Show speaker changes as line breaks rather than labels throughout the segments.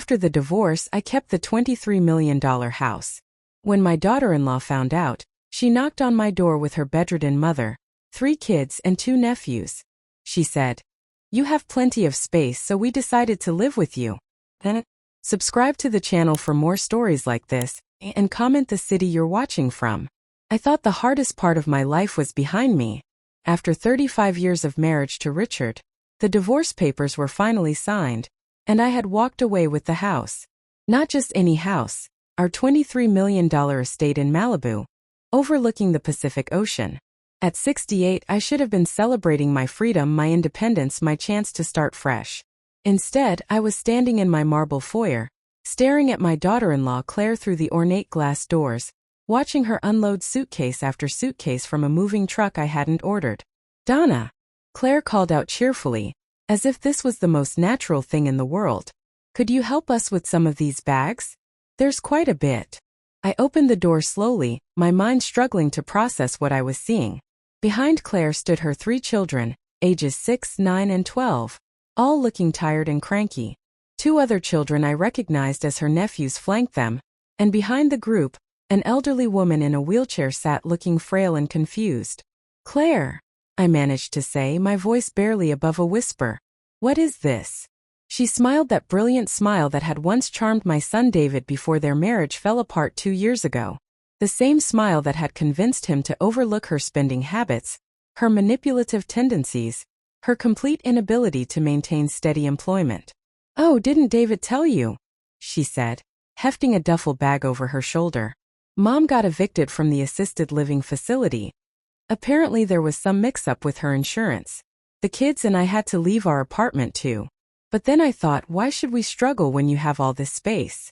After the divorce, I kept the $23 million house. When my daughter-in-law found out, she knocked on my door with her bedridden mother, 3 kids and 2 nephews. She said, "You have plenty of space, so we decided to live with you." Then, subscribe to the channel for more stories like this, and comment the city you're watching from. I thought the hardest part of my life was behind me. After 35 years of marriage to Richard, the divorce papers were finally signed, and I had walked away with the house. Not just any house, our $23 million estate in Malibu, overlooking the Pacific Ocean. At 68, I should have been celebrating my freedom, my independence, my chance to start fresh. Instead, I was standing in my marble foyer, staring at my daughter-in-law Claire through the ornate glass doors, watching her unload suitcase after suitcase from a moving truck I hadn't ordered. "Donna," Claire called out cheerfully, as if this was the most natural thing in the world. "Could you help us with some of these bags? There's quite a bit." I opened the door slowly, my mind struggling to process what I was seeing. Behind Claire stood her 3 children, ages 6, 9, and 12, all looking tired and cranky. 2 other children I recognized as her nephews flanked them, and behind the group, an elderly woman in a wheelchair sat looking frail and confused. "Claire," I managed to say, my voice barely above a whisper. "What is this?" She smiled that brilliant smile that had once charmed my son David before their marriage fell apart 2 years ago. The same smile that had convinced him to overlook her spending habits, her manipulative tendencies, her complete inability to maintain steady employment. "Oh, didn't David tell you?" she said, hefting a duffel bag over her shoulder. "Mom got evicted from the assisted living facility. Apparently there was some mix-up with her insurance. The kids and I had to leave our apartment too. But then I thought, why should we struggle when you have all this space?"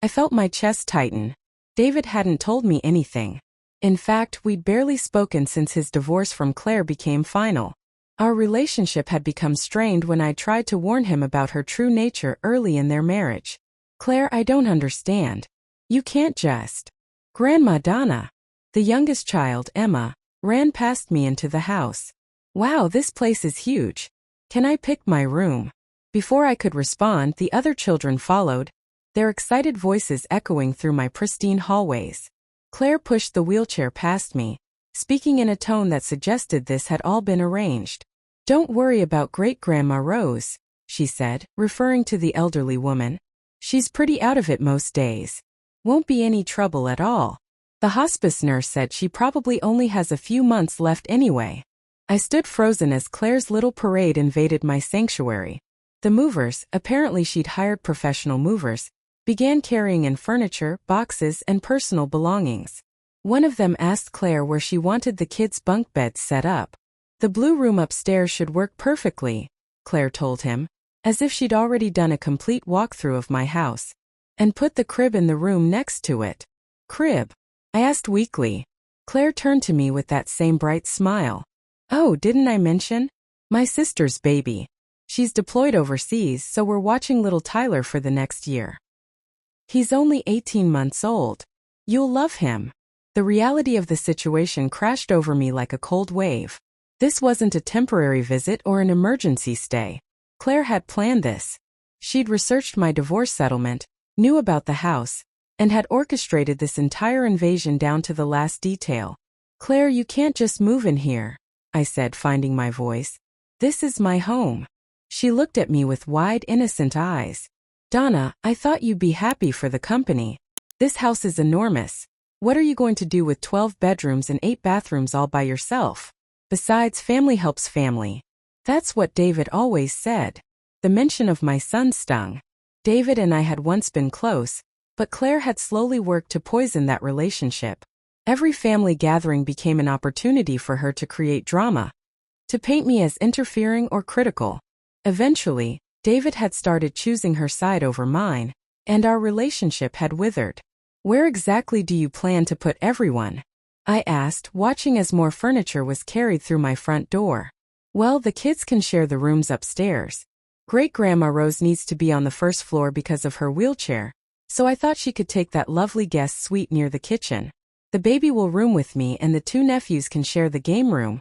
I felt my chest tighten. David hadn't told me anything. In fact, we'd barely spoken since his divorce from Claire became final. Our relationship had become strained when I tried to warn him about her true nature early in their marriage. "Claire, I don't understand. You can't just..." Grandma Donna, the youngest child, Emma, ran past me into the house. "Wow, this place is huge. Can I pick my room?" Before I could respond, the other children followed, their excited voices echoing through my pristine hallways. Claire pushed the wheelchair past me, speaking in a tone that suggested this had all been arranged. "Don't worry about Great-Grandma Rose," she said, referring to the elderly woman. "She's pretty out of it most days. Won't be any trouble at all. The hospice nurse said she probably only has a few months left anyway." I stood frozen as Claire's little parade invaded my sanctuary. The movers, apparently she'd hired professional movers, began carrying in furniture, boxes, and personal belongings. One of them asked Claire where she wanted the kids' bunk beds set up. "The blue room upstairs should work perfectly," Claire told him, as if she'd already done a complete walkthrough of my house. "And put the crib in the room next to it." "Crib?" I asked weakly. Claire turned to me with that same bright smile. "Oh, didn't I mention? My sister's baby. She's deployed overseas, so we're watching little Tyler for the next year. He's only 18 months old. You'll love him." The reality of the situation crashed over me like a cold wave. This wasn't a temporary visit or an emergency stay. Claire had planned this. She'd researched my divorce settlement, knew about the house, and had orchestrated this entire invasion down to the last detail. "Claire, you can't just move in here," I said, finding my voice. "This is my home." She looked at me with wide, innocent eyes. "Donna, I thought you'd be happy for the company. This house is enormous. What are you going to do with 12 bedrooms and 8 bathrooms all by yourself? Besides, family helps family." That's what David always said. The mention of my son stung. David and I had once been close, but Claire had slowly worked to poison that relationship. Every family gathering became an opportunity for her to create drama, to paint me as interfering or critical. Eventually, David had started choosing her side over mine, and our relationship had withered. "Where exactly do you plan to put everyone?" I asked, watching as more furniture was carried through my front door. "Well, the kids can share the rooms upstairs. Great-Grandma Rose needs to be on the first floor because of her wheelchair, so I thought she could take that lovely guest suite near the kitchen. The baby will room with me and the 2 nephews can share the game room.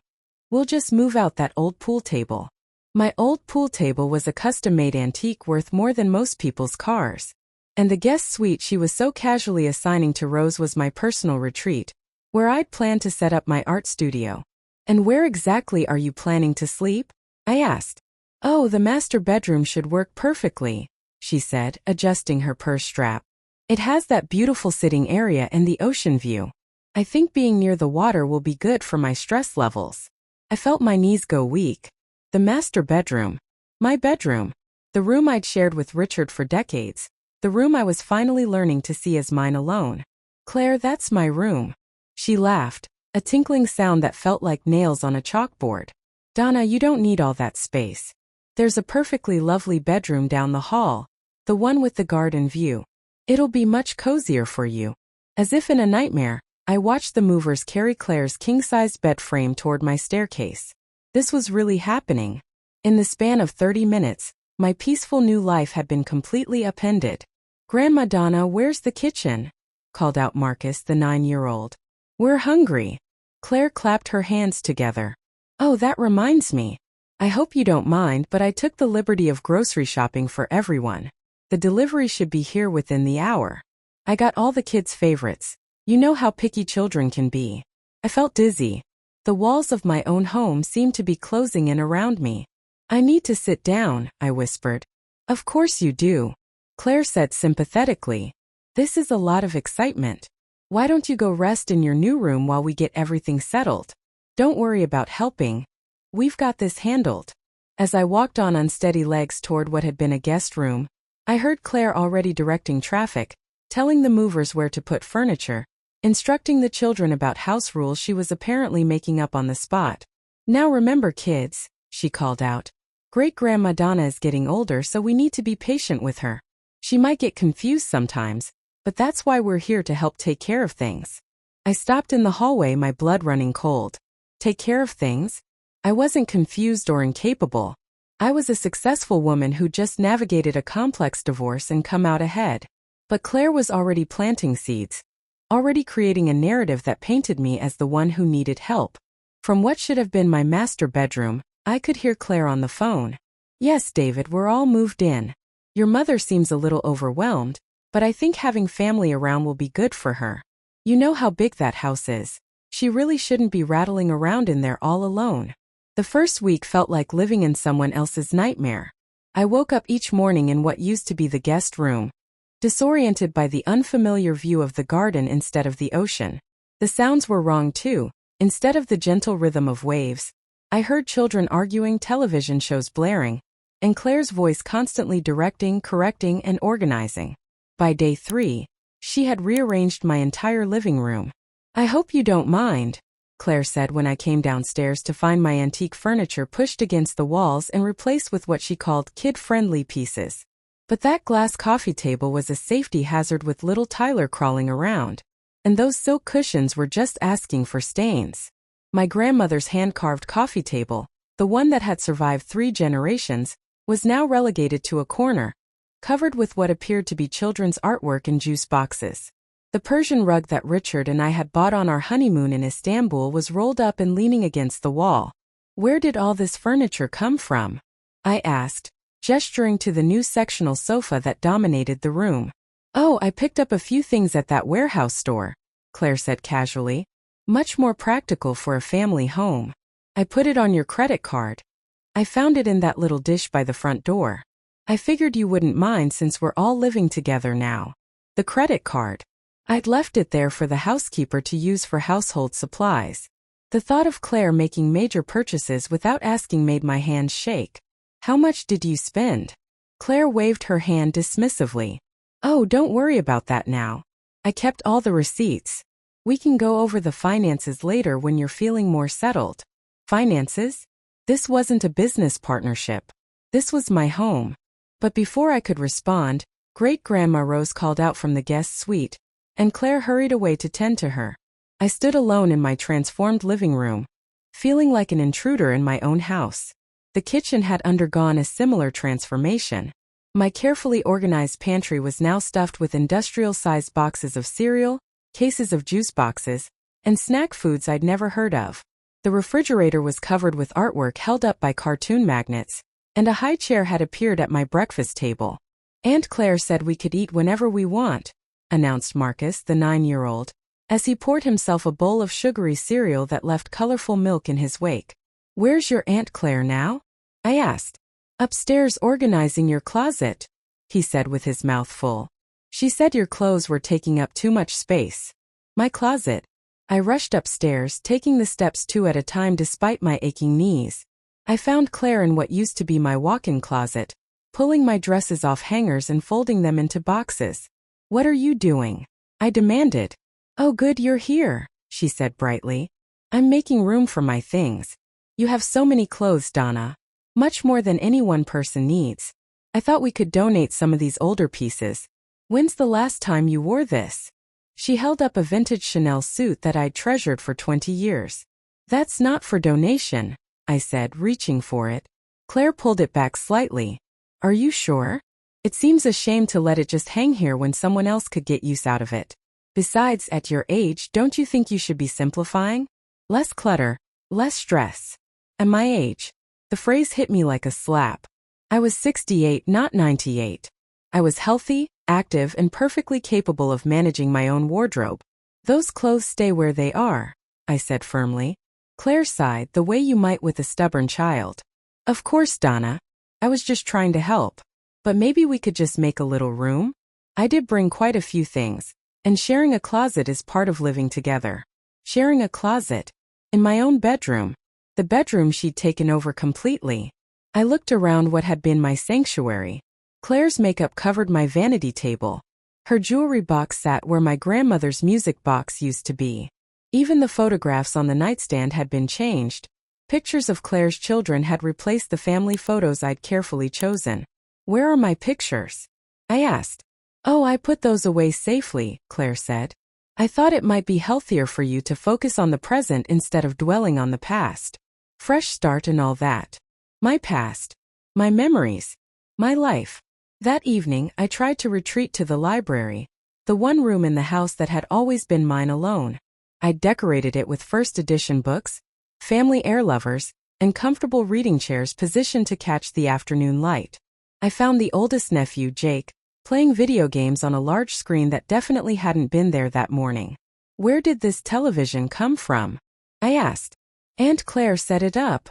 We'll just move out that old pool table." My old pool table was a custom-made antique worth more than most people's cars. And the guest suite she was so casually assigning to Rose was my personal retreat, where I'd planned to set up my art studio. "And where exactly are you planning to sleep?" I asked. "Oh, the master bedroom should work perfectly," she said, adjusting her purse strap. "It has that beautiful sitting area and the ocean view. I think being near the water will be good for my stress levels." I felt my knees go weak. The master bedroom. My bedroom. The room I'd shared with Richard for decades. The room I was finally learning to see as mine alone. "Claire, that's my room." She laughed, a tinkling sound that felt like nails on a chalkboard. "Donna, you don't need all that space. There's a perfectly lovely bedroom down the hall, the one with the garden view. It'll be much cozier for you." As if in a nightmare, I watched the movers carry Claire's king-sized bed frame toward my staircase. This was really happening. In the span of 30 minutes, my peaceful new life had been completely upended. "Grandma Donna, where's the kitchen?" called out Marcus, the 9-year-old. "We're hungry." Claire clapped her hands together. "Oh, that reminds me. I hope you don't mind, but I took the liberty of grocery shopping for everyone. The delivery should be here within the hour. I got all the kids' favorites. You know how picky children can be." I felt dizzy. The walls of my own home seemed to be closing in around me. "I need to sit down," I whispered. "Of course you do," Claire said sympathetically. "This is a lot of excitement. Why don't you go rest in your new room while we get everything settled? Don't worry about helping. We've got this handled." As I walked on unsteady legs toward what had been a guest room, I heard Claire already directing traffic, telling the movers where to put furniture, instructing the children about house rules she was apparently making up on the spot. "Now remember, kids," she called out. "Great-Grandma Donna is getting older, so we need to be patient with her. She might get confused sometimes, but that's why we're here to help take care of things." I stopped in the hallway, my blood running cold. Take care of things? I wasn't confused or incapable. I was a successful woman who just navigated a complex divorce and come out ahead. But Claire was already planting seeds, already creating a narrative that painted me as the one who needed help. From what should have been my master bedroom, I could hear Claire on the phone. "Yes, David, we're all moved in. Your mother seems a little overwhelmed, but I think having family around will be good for her. You know how big that house is. She really shouldn't be rattling around in there all alone." The first week felt like living in someone else's nightmare. I woke up each morning in what used to be the guest room, disoriented by the unfamiliar view of the garden instead of the ocean. The sounds were wrong too. Instead of the gentle rhythm of waves, I heard children arguing, television shows blaring, and Claire's voice constantly directing, correcting, and organizing. By day 3, she had rearranged my entire living room. "I hope you don't mind," Claire said when I came downstairs to find my antique furniture pushed against the walls and replaced with what she called kid-friendly pieces. But that glass coffee table was a safety hazard with little Tyler crawling around. And those silk cushions were just asking for stains. My grandmother's hand-carved coffee table, the one that had survived 3 generations, was now relegated to a corner, covered with what appeared to be children's artwork and juice boxes. The Persian rug that Richard and I had bought on our honeymoon in Istanbul was rolled up and leaning against the wall. "Where did all this furniture come from?" I asked, gesturing to the new sectional sofa that dominated the room. "Oh, I picked up a few things at that warehouse store," Claire said casually. "Much more practical for a family home. I put it on your credit card. I found it in that little dish by the front door. I figured you wouldn't mind since we're all living together now." The credit card. I'd left it there for the housekeeper to use for household supplies. The thought of Claire making major purchases without asking made my hands shake. "How much did you spend?" Claire waved her hand dismissively. "Oh, don't worry about that now. I kept all the receipts. We can go over the finances later when you're feeling more settled." Finances? This wasn't a business partnership. This was my home. But before I could respond, Great-Grandma Rose called out from the guest suite, and Claire hurried away to tend to her. I stood alone in my transformed living room, feeling like an intruder in my own house. The kitchen had undergone a similar transformation. My carefully organized pantry was now stuffed with industrial-sized boxes of cereal, cases of juice boxes, and snack foods I'd never heard of. The refrigerator was covered with artwork held up by cartoon magnets, and a high chair had appeared at my breakfast table. Aunt Claire said we could eat whenever we want, announced Marcus, the 9-year-old, as he poured himself a bowl of sugary cereal that left colorful milk in his wake. Where's your Aunt Claire now? I asked. Upstairs organizing your closet, he said with his mouth full. She said your clothes were taking up too much space. My closet. I rushed upstairs, taking the steps 2 at a time despite my aching knees. I found Claire in what used to be my walk-in closet, pulling my dresses off hangers and folding them into boxes. What are you doing? I demanded. Oh good, you're here, she said brightly. I'm making room for my things. You have so many clothes, Donna. Much more than any one person needs. I thought we could donate some of these older pieces. When's the last time you wore this? She held up a vintage Chanel suit that I'd treasured for 20 years. That's not for donation, I said, reaching for it. Claire pulled it back slightly. Are you sure? It seems a shame to let it just hang here when someone else could get use out of it. Besides, at your age, don't you think you should be simplifying? Less clutter, less stress. At my age, the phrase hit me like a slap. I was 68, not 98. I was healthy, active, and perfectly capable of managing my own wardrobe. Those clothes stay where they are, I said firmly. Claire sighed, the way you might with a stubborn child. Of course, Donna. I was just trying to help. But maybe we could just make a little room? I did bring quite a few things, and sharing a closet is part of living together. Sharing a closet? In my own bedroom. The bedroom she'd taken over completely. I looked around what had been my sanctuary. Claire's makeup covered my vanity table. Her jewelry box sat where my grandmother's music box used to be. Even the photographs on the nightstand had been changed. Pictures of Claire's children had replaced the family photos I'd carefully chosen. Where are my pictures? I asked. Oh, I put those away safely, Claire said. I thought it might be healthier for you to focus on the present instead of dwelling on the past. Fresh start and all that. My past. My memories. My life. That evening, I tried to retreat to the library, the one room in the house that had always been mine alone. I'd decorated it with first edition books, family heir lovers, and comfortable reading chairs positioned to catch the afternoon light. I found the oldest nephew, Jake, playing video games on a large screen that definitely hadn't been there that morning. Where did this television come from? I asked. Aunt Claire set it up,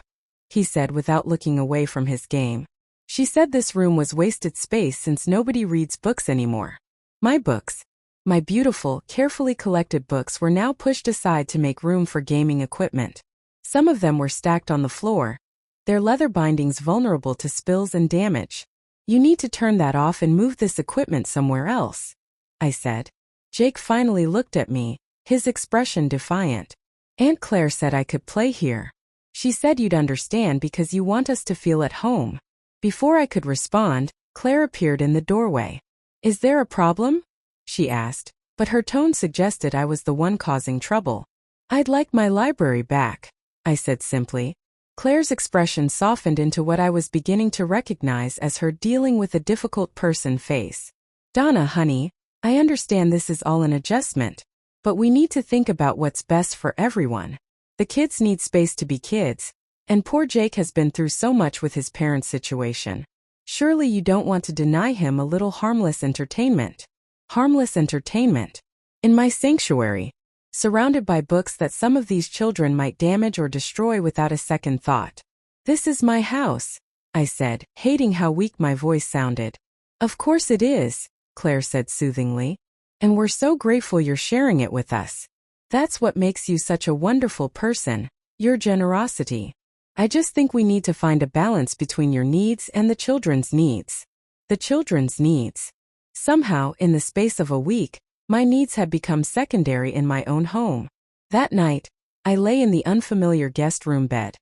he said without looking away from his game. She said this room was wasted space since nobody reads books anymore. My books, my beautiful, carefully collected books, were now pushed aside to make room for gaming equipment. Some of them were stacked on the floor, their leather bindings vulnerable to spills and damage. You need to turn that off and move this equipment somewhere else, I said. Jake finally looked at me, his expression defiant. Aunt Claire said I could play here. She said you'd understand because you want us to feel at home. Before I could respond, Claire appeared in the doorway. Is there a problem? She asked, but her tone suggested I was the one causing trouble. I'd like my library back, I said simply. Claire's expression softened into what I was beginning to recognize as her dealing with a difficult person face. Donna, honey, I understand this is all an adjustment, but we need to think about what's best for everyone. The kids need space to be kids, and poor Jake has been through so much with his parents' situation. Surely you don't want to deny him a little harmless entertainment. Harmless entertainment. In my sanctuary, surrounded by books that some of these children might damage or destroy without a second thought. This is my house, I said, hating how weak my voice sounded. Of course it is, Claire said soothingly. And we're so grateful you're sharing it with us. That's what makes you such a wonderful person, your generosity. I just think we need to find a balance between your needs and the children's needs. The children's needs. Somehow, in the space of a week, my needs had become secondary in my own home. That night, I lay in the unfamiliar guest room bed,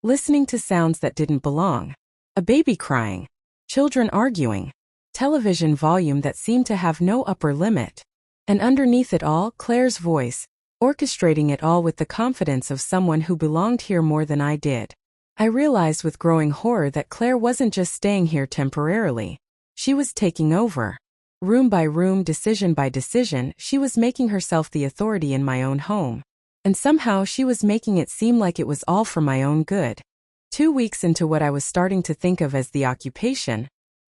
listening to sounds that didn't belong. A baby crying, children arguing, television volume that seemed to have no upper limit. And underneath it all, Claire's voice, orchestrating it all with the confidence of someone who belonged here more than I did. I realized with growing horror that Claire wasn't just staying here temporarily. She was taking over. Room by room, decision by decision, she was making herself the authority in my own home. And somehow she was making it seem like it was all for my own good. 2 weeks into what I was starting to think of as the occupation,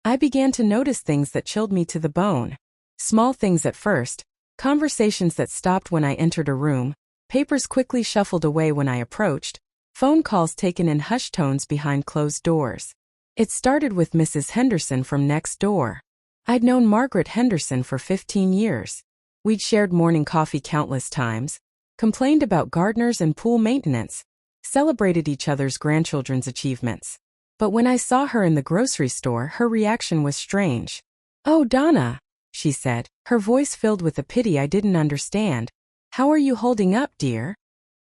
I began to notice things that chilled me to the bone. Small things at first, conversations that stopped when I entered a room, papers quickly shuffled away when I approached, phone calls taken in hushed tones behind closed doors. It started with Mrs. Henderson from next door. I'd known Margaret Henderson for 15 years. We'd shared morning coffee countless times, complained about gardeners and pool maintenance, celebrated each other's grandchildren's achievements. But when I saw her in the grocery store, her reaction was strange. "Oh, Donna," she said, her voice filled with a pity I didn't understand. "How are you holding up, dear?"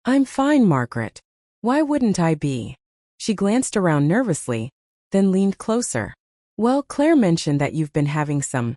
"I'm fine, Margaret. Why wouldn't I be?" She glanced around nervously, then leaned closer. "Well, Claire mentioned that you've been having some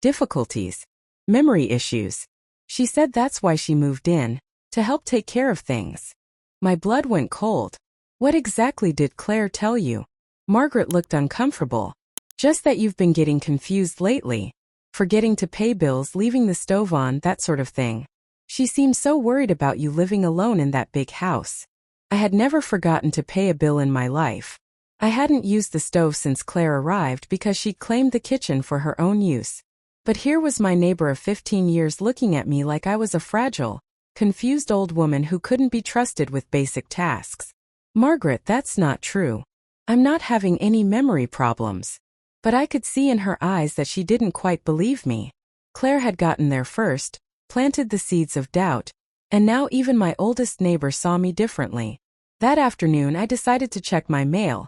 difficulties, memory issues. She said that's why she moved in, to help take care of things." My blood went cold. "What exactly did Claire tell you?" Margaret looked uncomfortable. "Just that you've been getting confused lately, forgetting to pay bills, leaving the stove on, that sort of thing. She seemed so worried about you living alone in that big house." I had never forgotten to pay a bill in my life. I hadn't used the stove since Claire arrived because she claimed the kitchen for her own use. But here was my neighbor of 15 years looking at me like I was a fragile, confused old woman who couldn't be trusted with basic tasks. "Margaret, that's not true. I'm not having any memory problems." But I could see in her eyes that she didn't quite believe me. Claire had gotten there first, planted the seeds of doubt, and now even my oldest neighbor saw me differently. That afternoon I decided to check my mail.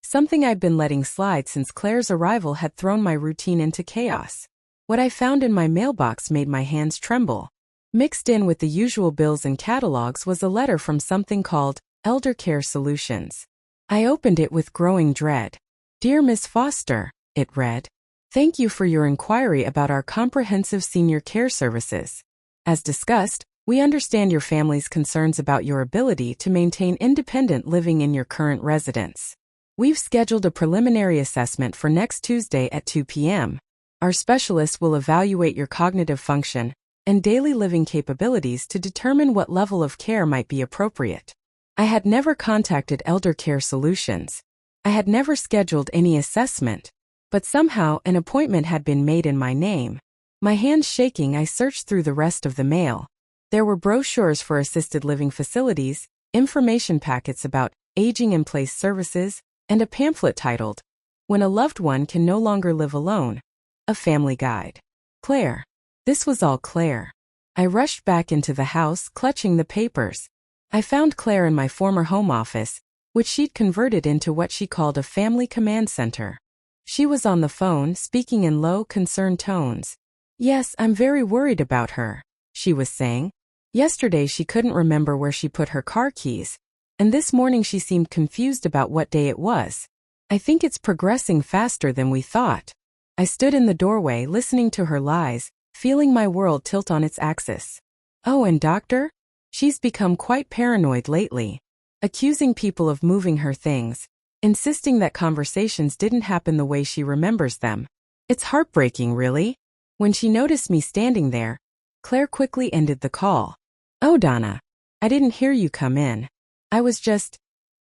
Something I'd been letting slide since Claire's arrival had thrown my routine into chaos. What I found in my mailbox made my hands tremble. Mixed in with the usual bills and catalogs was a letter from something called Elder Care Solutions. I opened it with growing dread. "Dear Miss Foster," it read. "Thank you for your inquiry about our comprehensive senior care services. As discussed, we understand your family's concerns about your ability to maintain independent living in your current residence. We've scheduled a preliminary assessment for next Tuesday at 2 p.m. Our specialist will evaluate your cognitive function and daily living capabilities to determine what level of care might be appropriate." I had never contacted Elder Care Solutions. I had never scheduled any assessment, but somehow an appointment had been made in my name. My hands shaking, I searched through the rest of the mail. There were brochures for assisted living facilities, information packets about aging-in-place services, and a pamphlet titled, "When a Loved One Can No Longer Live Alone, a Family Guide." Claire. This was all Claire. I rushed back into the house, clutching the papers. I found Claire in my former home office, which she'd converted into what she called a family command center. She was on the phone, speaking in low, concerned tones. "Yes, I'm very worried about her," she was saying. "Yesterday she couldn't remember where she put her car keys, and this morning she seemed confused about what day it was. I think it's progressing faster than we thought." I stood in the doorway, listening to her lies, feeling my world tilt on its axis. "Oh, and doctor? She's become quite paranoid lately, accusing people of moving her things, insisting that conversations didn't happen the way she remembers them. It's heartbreaking, really." When she noticed me standing there, Claire quickly ended the call. "Oh, Donna, I didn't hear you come in. I was just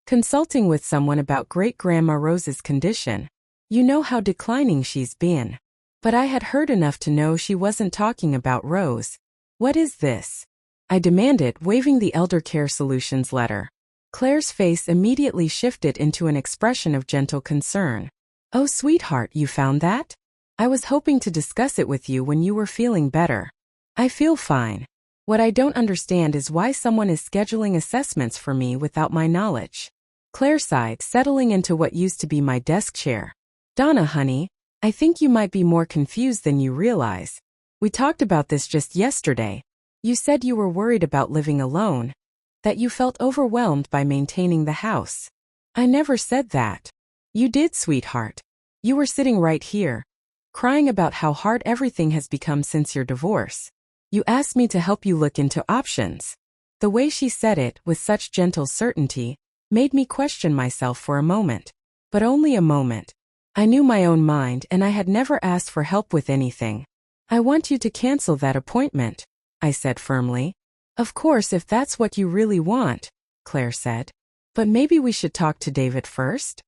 consulting with someone about Great-Grandma Rose's condition. You know how declining she's been." But I had heard enough to know she wasn't talking about Rose. "What is this?" I demanded, waving the Elder Care Solutions letter. Claire's face immediately shifted into an expression of gentle concern. "Oh, sweetheart, you found that? I was hoping to discuss it with you when you were feeling better." "I feel fine. What I don't understand is why someone is scheduling assessments for me without my knowledge." Claire sighed, settling into what used to be my desk chair. "Donna, honey, I think you might be more confused than you realize. We talked about this just yesterday. You said you were worried about living alone, that you felt overwhelmed by maintaining the house." "I never said that." "You did, sweetheart. You were sitting right here, crying about how hard everything has become since your divorce. You asked me to help you look into options." The way she said it, with such gentle certainty, made me question myself for a moment. But only a moment. I knew my own mind, and I had never asked for help with anything. "I want you to cancel that appointment," I said firmly. "Of course, if that's what you really want," Claire said. But maybe we should talk to David first?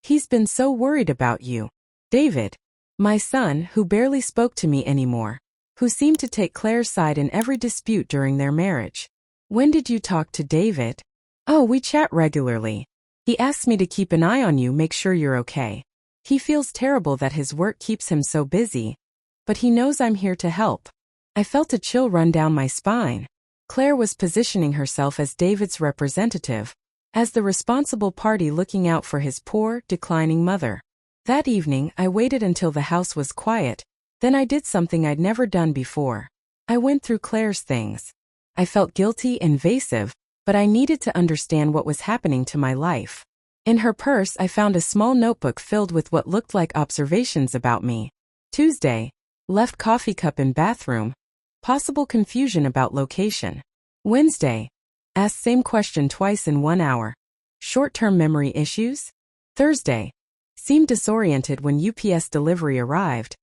He's been so worried about you. David, my son, who barely spoke to me anymore, who seemed to take Claire's side in every dispute during their marriage. When did you talk to David? Oh, we chat regularly. He asks me to keep an eye on you, make sure you're okay. He feels terrible that his work keeps him so busy, but he knows I'm here to help. I felt a chill run down my spine. Claire was positioning herself as David's representative, as the responsible party looking out for his poor, declining mother. That evening, I waited until the house was quiet, then I did something I'd never done before. I went through Claire's things. I felt guilty, invasive, but I needed to understand what was happening to my life. In her purse, I found a small notebook filled with what looked like observations about me. Tuesday, left coffee cup in bathroom. Possible confusion about location. Wednesday, asked same question twice in 1 hour. Short-term memory issues. Thursday, seemed disoriented when UPS delivery arrived.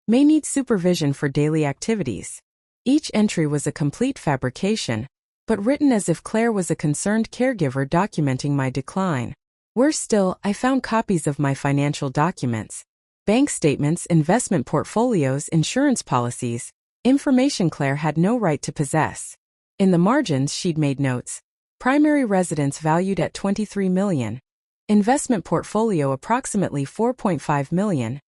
May need supervision for daily activities. Each entry was a complete fabrication, but written as if Claire was a concerned caregiver documenting my decline. Worse still, I found copies of my financial documents, bank statements, investment portfolios, insurance policies, information Claire had no right to possess. In the margins, she'd made notes. Primary residence valued at $23 million. Investment portfolio approximately $4.5 million.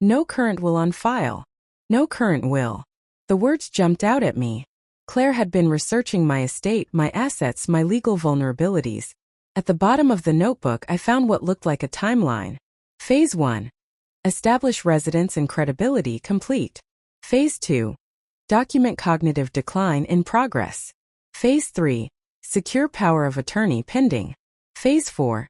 No current will on file. No current will. The words jumped out at me. Claire had been researching my estate, my assets, my legal vulnerabilities. At the bottom of the notebook, I found what looked like a timeline. Phase 1. Establish residence and credibility complete. Phase 2. Document cognitive decline in progress. Phase 3. Secure power of attorney pending. Phase 4.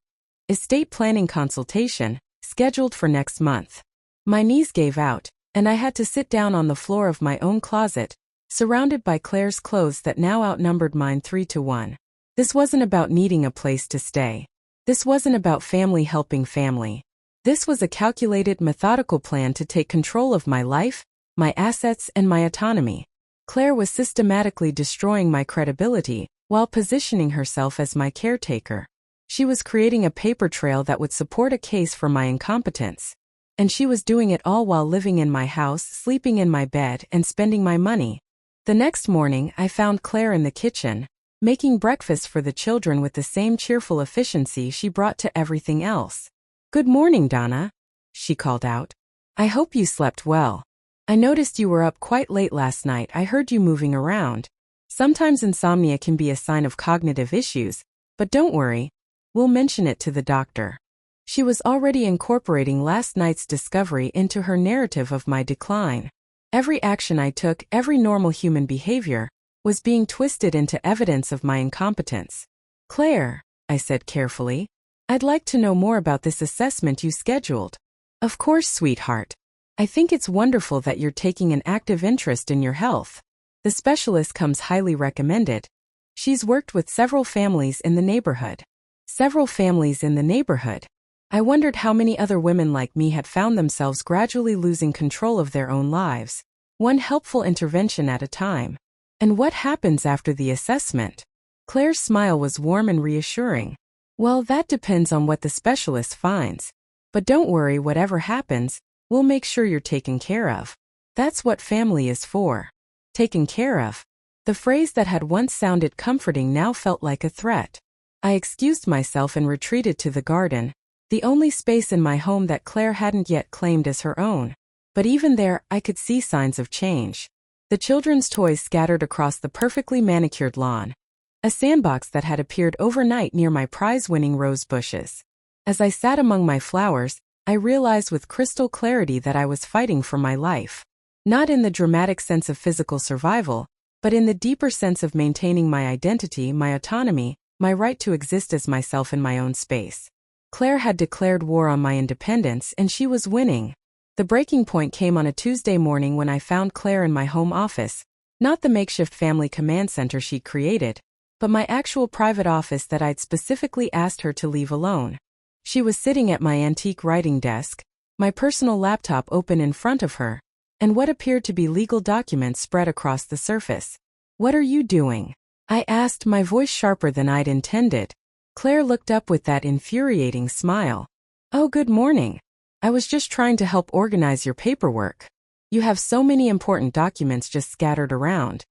Estate planning consultation, scheduled for next month. My knees gave out, and I had to sit down on the floor of my own closet, surrounded by Claire's clothes that now outnumbered mine 3-1. This wasn't about needing a place to stay. This wasn't about family helping family. This was a calculated, methodical plan to take control of my life, my assets, and my autonomy. Claire was systematically destroying my credibility while positioning herself as my caretaker. She was creating a paper trail that would support a case for my incompetence. And she was doing it all while living in my house, sleeping in my bed, and spending my money. The next morning, I found Claire in the kitchen, making breakfast for the children with the same cheerful efficiency she brought to everything else. "Good morning, Donna," she called out. "I hope you slept well. I noticed you were up quite late last night. I heard you moving around. Sometimes insomnia can be a sign of cognitive issues, but don't worry, we'll mention it to the doctor." She was already incorporating last night's discovery into her narrative of my decline. Every action I took, every normal human behavior, was being twisted into evidence of my incompetence. "Claire," I said carefully, "I'd like to know more about this assessment you scheduled." "Of course, sweetheart. I think it's wonderful that you're taking an active interest in your health. The specialist comes highly recommended. She's worked with several families in the neighborhood." Several families in the neighborhood. I wondered how many other women like me had found themselves gradually losing control of their own lives, one helpful intervention at a time. "And what happens after the assessment?" Claire's smile was warm and reassuring. "Well, that depends on what the specialist finds. But don't worry, whatever happens, we'll make sure you're taken care of. That's what family is for. Taken care of." The phrase that had once sounded comforting now felt like a threat. I excused myself and retreated to the garden, the only space in my home that Claire hadn't yet claimed as her own. But even there, I could see signs of change. The children's toys scattered across the perfectly manicured lawn. A sandbox that had appeared overnight near my prize-winning rose bushes. As I sat among my flowers, I realized with crystal clarity that I was fighting for my life. Not in the dramatic sense of physical survival, but in the deeper sense of maintaining my identity, my autonomy, my right to exist as myself in my own space. Claire had declared war on my independence, and she was winning. The breaking point came on a Tuesday morning when I found Claire in my home office, not the makeshift family command center she'd created, but my actual private office that I'd specifically asked her to leave alone. She was sitting at my antique writing desk, my personal laptop open in front of her, and what appeared to be legal documents spread across the surface. "What are you doing?" I asked, my voice sharper than I'd intended. Claire looked up with that infuriating smile. Oh, good morning. I was just trying to help organize your paperwork. You have so many important documents just scattered around.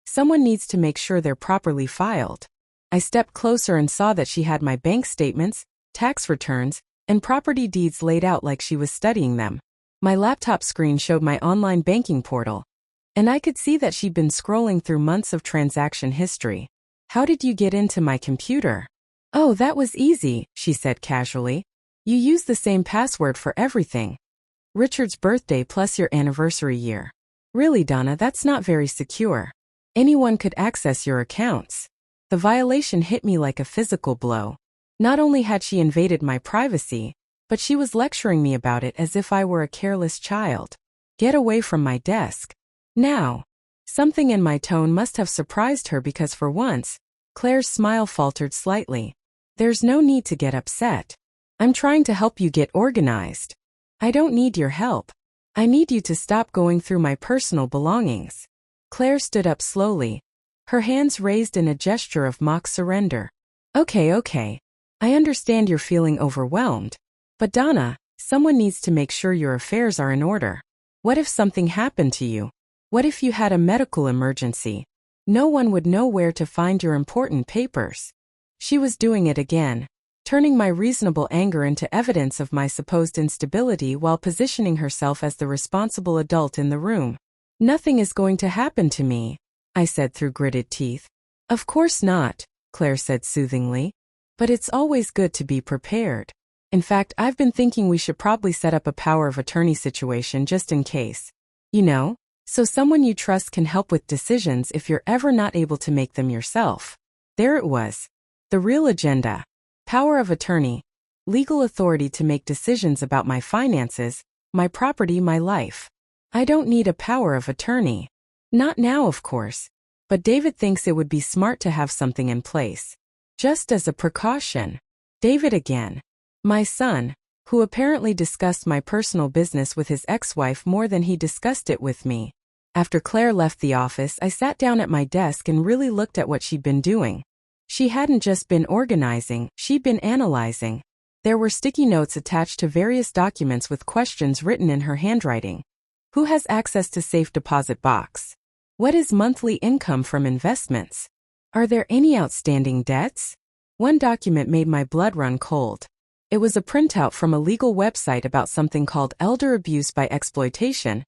Someone needs to make sure they're properly filed. I stepped closer and saw that she had my bank statements, tax returns, and property deeds laid out like she was studying them. My laptop screen showed my online banking portal, and I could see that she'd been scrolling through months of transaction history. How did you get into my computer? Oh, that was easy, she said casually. You use the same password for everything. Richard's birthday plus your anniversary year. Really, Donna, that's not very secure. Anyone could access your accounts. The violation hit me like a physical blow. Not only had she invaded my privacy, but she was lecturing me about it as if I were a careless child. Get away from my desk. Now. Something in my tone must have surprised her because for once, Claire's smile faltered slightly. There's no need to get upset. I'm trying to help you get organized. I don't need your help. I need you to stop going through my personal belongings. Claire stood up slowly, her hands raised in a gesture of mock surrender. Okay. I understand you're feeling overwhelmed. But Donna, someone needs to make sure your affairs are in order. What if something happened to you? What if you had a medical emergency? No one would know where to find your important papers. She was doing it again, turning my reasonable anger into evidence of my supposed instability while positioning herself as the responsible adult in the room. Nothing is going to happen to me, I said through gritted teeth. Of course not, Claire said soothingly. But it's always good to be prepared. In fact, I've been thinking we should probably set up a power of attorney situation just in case. You know, so someone you trust can help with decisions if you're ever not able to make them yourself. There it was. The real agenda. Power of attorney. Legal authority to make decisions about my finances, my property, my life. I don't need a power of attorney. Not now, of course. But David thinks it would be smart to have something in place. Just as a precaution. David again. My son, who apparently discussed my personal business with his ex-wife more than he discussed it with me. After Claire left the office, I sat down at my desk and really looked at what she'd been doing. She hadn't just been organizing, she'd been analyzing. There were sticky notes attached to various documents with questions written in her handwriting. Who has access to safe deposit box? What is monthly income from investments? Are there any outstanding debts? One document made my blood run cold. It was a printout from a legal website about something called elder abuse by exploitation,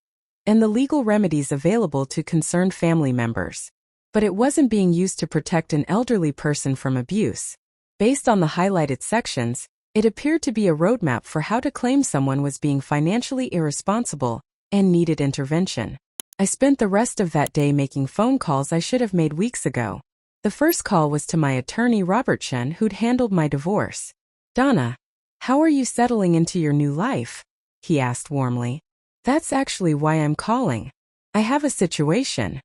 and the legal remedies available to concerned family members. But it wasn't being used to protect an elderly person from abuse. Based on the highlighted sections, it appeared to be a roadmap for how to claim someone was being financially irresponsible and needed intervention. I spent the rest of that day making phone calls I should have made weeks ago. The first call was to my attorney Robert Chen, who'd handled my divorce. Donna, how are you settling into your new life? He asked warmly. That's actually why I'm calling. I have a situation.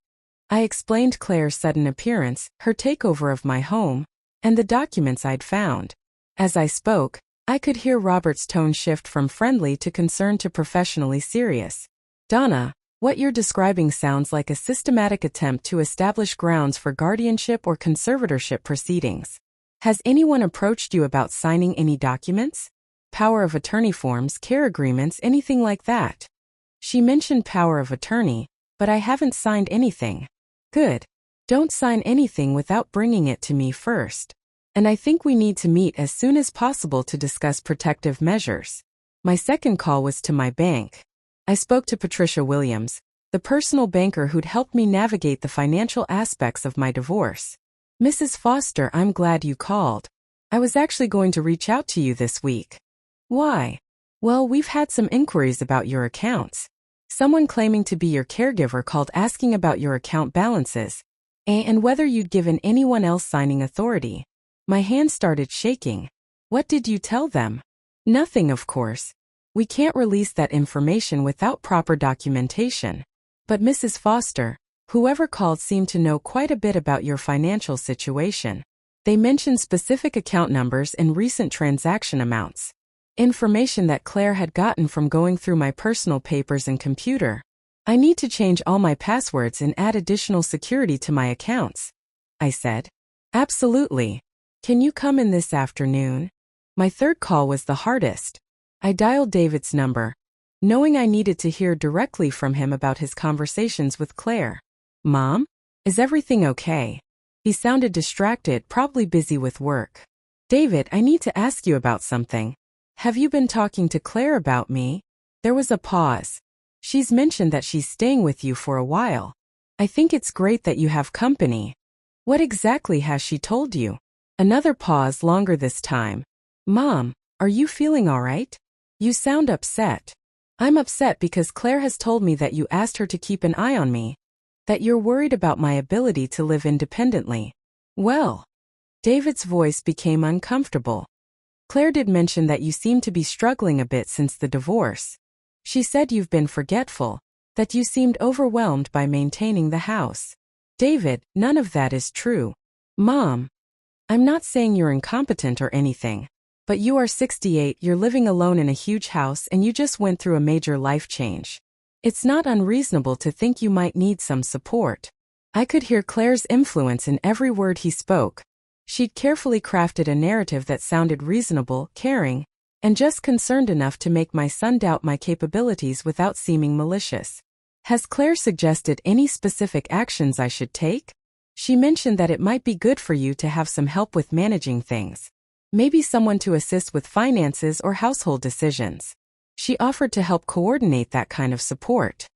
I explained Claire's sudden appearance, her takeover of my home, and the documents I'd found. As I spoke, I could hear Robert's tone shift from friendly to concerned to professionally serious. Donna, what you're describing sounds like a systematic attempt to establish grounds for guardianship or conservatorship proceedings. Has anyone approached you about signing any documents? Power of attorney forms, care agreements, anything like that? She mentioned power of attorney, but I haven't signed anything. Good. Don't sign anything without bringing it to me first. And I think we need to meet as soon as possible to discuss protective measures. My second call was to my bank. I spoke to Patricia Williams, the personal banker who'd helped me navigate the financial aspects of my divorce. Mrs. Foster, I'm glad you called. I was actually going to reach out to you this week. Why? Well, we've had some inquiries about your accounts. Someone claiming to be your caregiver called asking about your account balances and whether you'd given anyone else signing authority. My hand started shaking. What did you tell them? Nothing, of course. We can't release that information without proper documentation. But Mrs. Foster, whoever called seemed to know quite a bit about your financial situation. They mentioned specific account numbers and recent transaction amounts. Information that Claire had gotten from going through my personal papers and computer. I need to change all my passwords and add additional security to my accounts, I said. Absolutely. Can you come in this afternoon? My third call was the hardest. I dialed David's number, knowing I needed to hear directly from him about his conversations with Claire. Mom? Is everything okay? He sounded distracted, probably busy with work. David, I need to ask you about something. Have you been talking to Claire about me? There was a pause. She's mentioned that she's staying with you for a while. I think it's great that you have company. What exactly has she told you? Another pause, longer this time. Mom, are you feeling all right? You sound upset. I'm upset because Claire has told me that you asked her to keep an eye on me, that you're worried about my ability to live independently. Well, David's voice became uncomfortable. Claire did mention that you seem to be struggling a bit since the divorce. She said you've been forgetful, that you seemed overwhelmed by maintaining the house. David, none of that is true. Mom, I'm not saying you're incompetent or anything, but you are 68, you're living alone in a huge house, and you just went through a major life change. It's not unreasonable to think you might need some support. I could hear Claire's influence in every word he spoke. She'd carefully crafted a narrative that sounded reasonable, caring, and just concerned enough to make my son doubt my capabilities without seeming malicious. Has Claire suggested any specific actions I should take? She mentioned that it might be good for you to have some help with managing things. Maybe someone to assist with finances or household decisions. She offered to help coordinate that kind of support.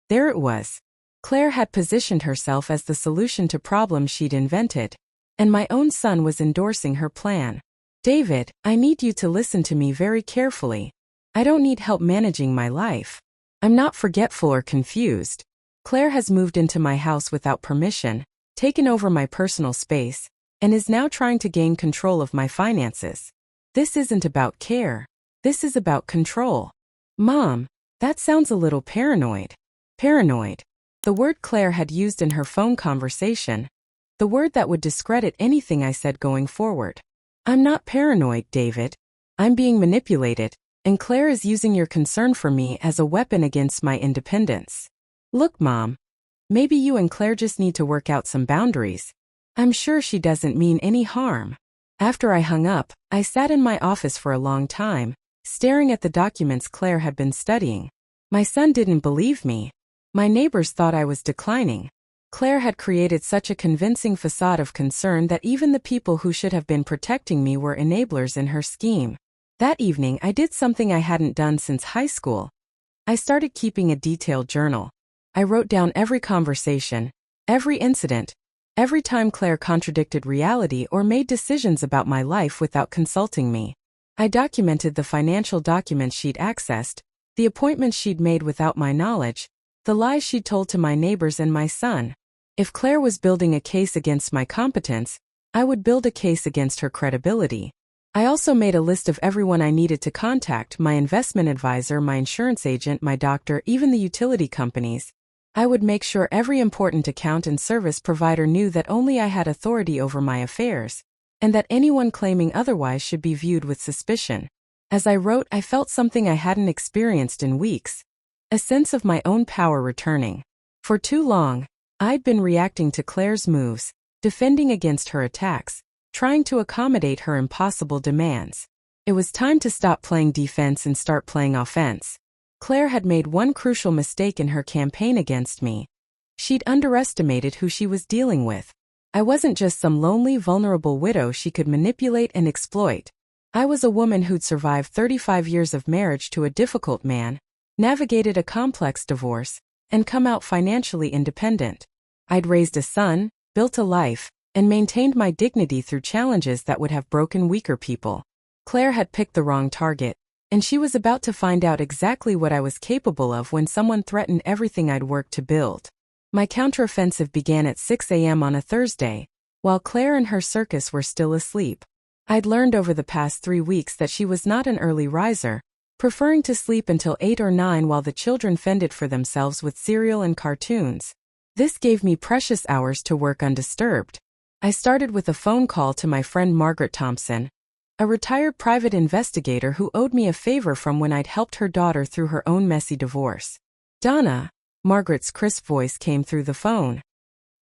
There it was. Claire had positioned herself as the solution to problems she'd invented, and my own son was endorsing her plan. David, I need you to listen to me very carefully. I don't need help managing my life. I'm not forgetful or confused. Claire has moved into my house without permission, taken over my personal space, and is now trying to gain control of my finances. This isn't about care. This is about control. Mom, that sounds a little paranoid. Paranoid. The word Claire had used in her phone conversation. The word that would discredit anything I said going forward. I'm not paranoid, David. I'm being manipulated, and Claire is using your concern for me as a weapon against my independence. Look, Mom. Maybe you and Claire just need to work out some boundaries. I'm sure she doesn't mean any harm. After I hung up, I sat in my office for a long time, staring at the documents Claire had been studying. My son didn't believe me. My neighbors thought I was declining. Claire had created such a convincing facade of concern that even the people who should have been protecting me were enablers in her scheme. That evening, I did something I hadn't done since high school. I started keeping a detailed journal. I wrote down every conversation, every incident, every time Claire contradicted reality or made decisions about my life without consulting me. I documented the financial documents she'd accessed, the appointments she'd made without my knowledge, the lies she'd told to my neighbors and my son. If Claire was building a case against my competence, I would build a case against her credibility. I also made a list of everyone I needed to contact: my investment advisor, my insurance agent, my doctor, even the utility companies. I would make sure every important account and service provider knew that only I had authority over my affairs, and that anyone claiming otherwise should be viewed with suspicion. As I wrote, I felt something I hadn't experienced in weeks, a sense of my own power returning. For too long, I'd been reacting to Claire's moves, defending against her attacks, trying to accommodate her impossible demands. It was time to stop playing defense and start playing offense. Claire had made one crucial mistake in her campaign against me. She'd underestimated who she was dealing with. I wasn't just some lonely, vulnerable widow she could manipulate and exploit. I was a woman who'd survived 35 years of marriage to a difficult man, navigated a complex divorce, and come out financially independent. I'd raised a son, built a life, and maintained my dignity through challenges that would have broken weaker people. Claire had picked the wrong target, and she was about to find out exactly what I was capable of when someone threatened everything I'd worked to build. My counteroffensive began at 6 a.m. on a Thursday, while Claire and her circus were still asleep. I'd learned over the past 3 weeks that she was not an early riser, preferring to sleep until 8 or 9 while the children fended for themselves with cereal and cartoons. This gave me precious hours to work undisturbed. I started with a phone call to my friend Margaret Thompson, a retired private investigator who owed me a favor from when I'd helped her daughter through her own messy divorce. Donna, Margaret's crisp voice came through the phone.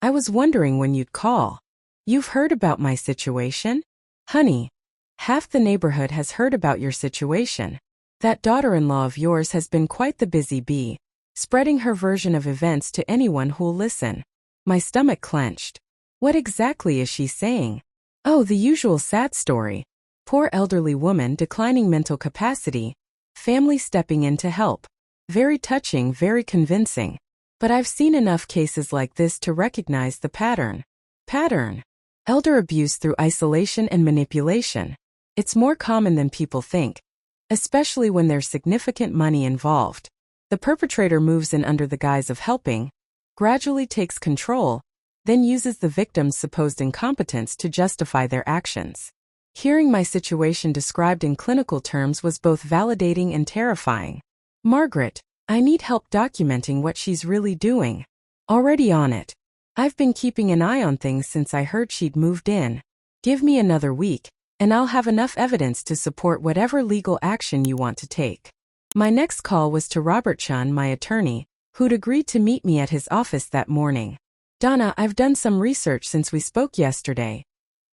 I was wondering when you'd call. You've heard about my situation? Honey, half the neighborhood has heard about your situation. That daughter-in-law of yours has been quite the busy bee, spreading her version of events to anyone who'll listen. My stomach clenched. What exactly is she saying? Oh, the usual sad story. Poor elderly woman declining mental capacity, family stepping in to help. Very touching, very convincing. But I've seen enough cases like this to recognize the pattern. Pattern. Elder abuse through isolation and manipulation. It's more common than people think, especially when there's significant money involved. The perpetrator moves in under the guise of helping, gradually takes control, then uses the victim's supposed incompetence to justify their actions. Hearing my situation described in clinical terms was both validating and terrifying. Margaret, I need help documenting what she's really doing. Already on it. I've been keeping an eye on things since I heard she'd moved in. Give me another week, and I'll have enough evidence to support whatever legal action you want to take. My next call was to Robert Chun, my attorney, who'd agreed to meet me at his office that morning. Donna, I've done some research since we spoke yesterday,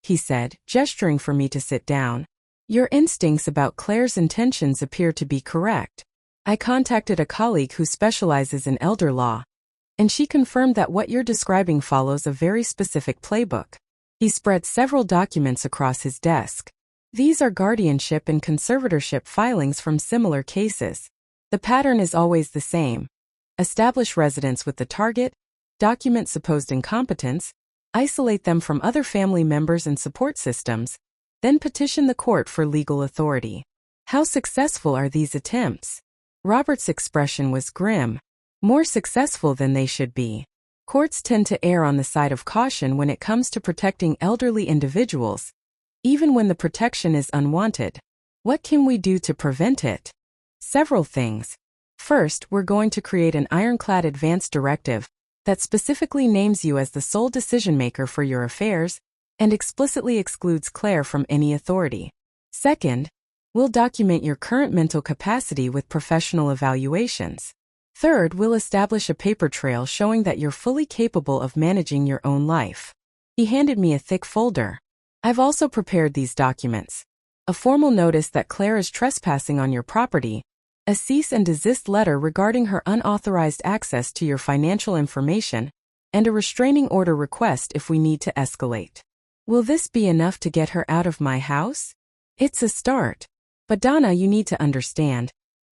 he said, gesturing for me to sit down. Your instincts about Claire's intentions appear to be correct. I contacted a colleague who specializes in elder law, and she confirmed that what you're describing follows a very specific playbook. He spread several documents across his desk. These are guardianship and conservatorship filings from similar cases. The pattern is always the same. Establish residence with the target, document supposed incompetence, isolate them from other family members and support systems, then petition the court for legal authority. How successful are these attempts? Robert's expression was grim. More successful than they should be. Courts tend to err on the side of caution when it comes to protecting elderly individuals, even when the protection is unwanted. What can we do to prevent it? Several things. First, we're going to create an ironclad advance directive that specifically names you as the sole decision-maker for your affairs and explicitly excludes Claire from any authority. Second, we'll document your current mental capacity with professional evaluations. Third, we'll establish a paper trail showing that you're fully capable of managing your own life. He handed me a thick folder. I've also prepared these documents. A formal notice that Claire is trespassing on your property, a cease and desist letter regarding her unauthorized access to your financial information, and a restraining order request if we need to escalate. Will this be enough to get her out of my house? It's a start. But Donna, you need to understand.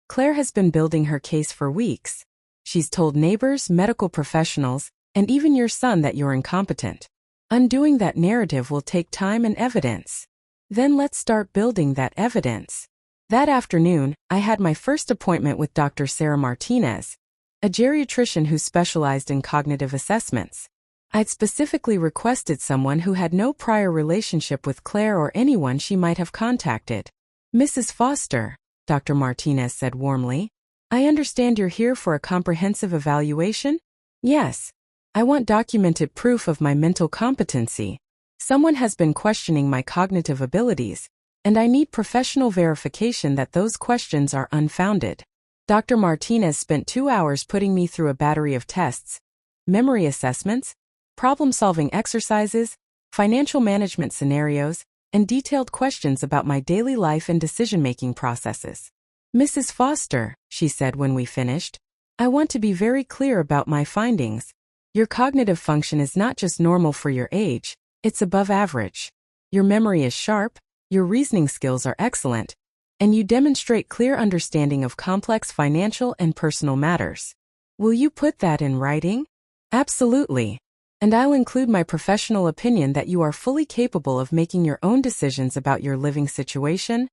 Claire has been building her case for weeks. She's told neighbors, medical professionals, and even your son that you're incompetent. Undoing that narrative will take time and evidence. Then let's start building that evidence. That afternoon, I had my first appointment with Dr. Sarah Martinez, a geriatrician who specialized in cognitive assessments. I'd specifically requested someone who had no prior relationship with Claire or anyone she might have contacted. Mrs. Foster, Dr. Martinez said warmly, I understand you're here for a comprehensive evaluation? Yes. I want documented proof of my mental competency. Someone has been questioning my cognitive abilities, and I need professional verification that those questions are unfounded. Dr. Martinez spent 2 hours putting me through a battery of tests, memory assessments, problem-solving exercises, financial management scenarios, and detailed questions about my daily life and decision-making processes. Mrs. Foster, she said when we finished, I want to be very clear about my findings. Your cognitive function is not just normal for your age, it's above average. Your memory is sharp, your reasoning skills are excellent, and you demonstrate clear understanding of complex financial and personal matters. Will you put that in writing? Absolutely. And I'll include my professional opinion that you are fully capable of making your own decisions about your living situation,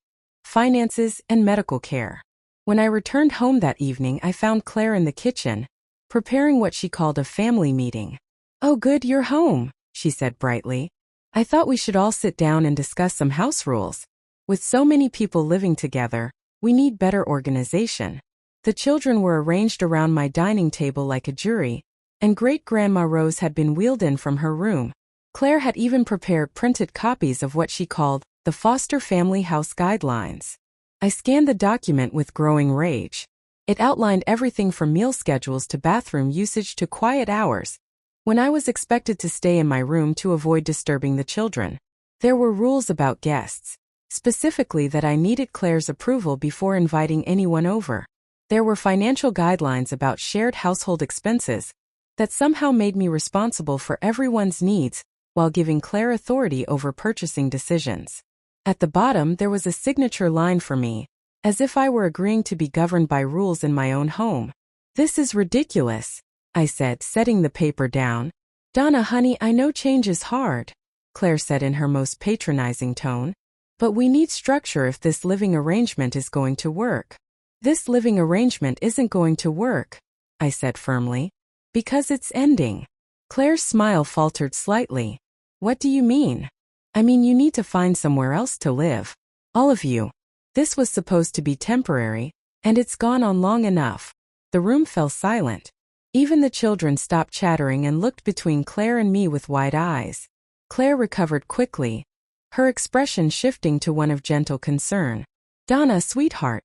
finances, and medical care. When I returned home that evening, I found Claire in the kitchen, preparing what she called a family meeting. Oh good, you're home, she said brightly. I thought we should all sit down and discuss some house rules. With so many people living together, we need better organization. The children were arranged around my dining table like a jury, and Great-Grandma Rose had been wheeled in from her room. Claire had even prepared printed copies of what she called the Foster Family House Guidelines. I scanned the document with growing rage. It outlined everything from meal schedules to bathroom usage to quiet hours, when I was expected to stay in my room to avoid disturbing the children. There were rules about guests, specifically that I needed Claire's approval before inviting anyone over. There were financial guidelines about shared household expenses that somehow made me responsible for everyone's needs while giving Claire authority over purchasing decisions. At the bottom there was a signature line for me, as if I were agreeing to be governed by rules in my own home. "This is ridiculous," I said, setting the paper down. "Donna, honey, I know change is hard," Claire said in her most patronizing tone. "But we need structure if this living arrangement is going to work." "This living arrangement isn't going to work," I said firmly. "Because it's ending." Claire's smile faltered slightly. "What do you mean?" "I mean you need to find somewhere else to live. All of you. This was supposed to be temporary, and it's gone on long enough." The room fell silent. Even the children stopped chattering and looked between Claire and me with wide eyes. Claire recovered quickly, her expression shifting to one of gentle concern. "Donna, sweetheart,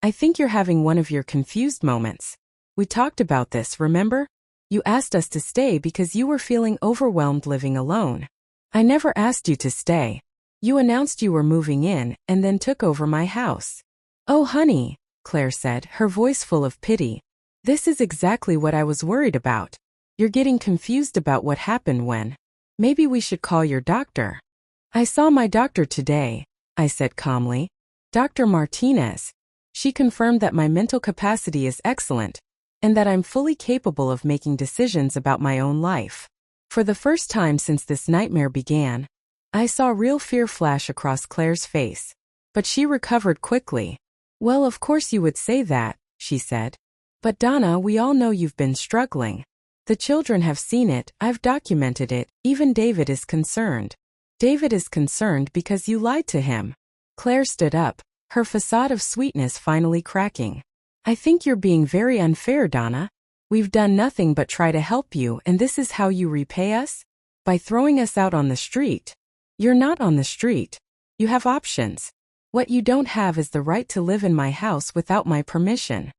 I think you're having one of your confused moments. We talked about this, remember? You asked us to stay because you were feeling overwhelmed living alone. I never asked you to stay. You announced you were moving in and then took over my house." "Oh, honey," Claire said, her voice full of pity. "This is exactly what I was worried about. You're getting confused about what happened when. Maybe we should call your doctor." "I saw my doctor today," I said calmly. "Dr. Martinez. She confirmed that my mental capacity is excellent, and that I'm fully capable of making decisions about my own life." For the first time since this nightmare began, I saw real fear flash across Claire's face. But she recovered quickly. "Well, of course you would say that," she said. "But Donna, we all know you've been struggling. The children have seen it, I've documented it, even David is concerned." "David is concerned because you lied to him." Claire stood up, her facade of sweetness finally cracking. "I think you're being very unfair, Donna. We've done nothing but try to help you, and this is how you repay us? By throwing us out on the street." "You're not on the street. You have options. What you don't have is the right to live in my house without my permission."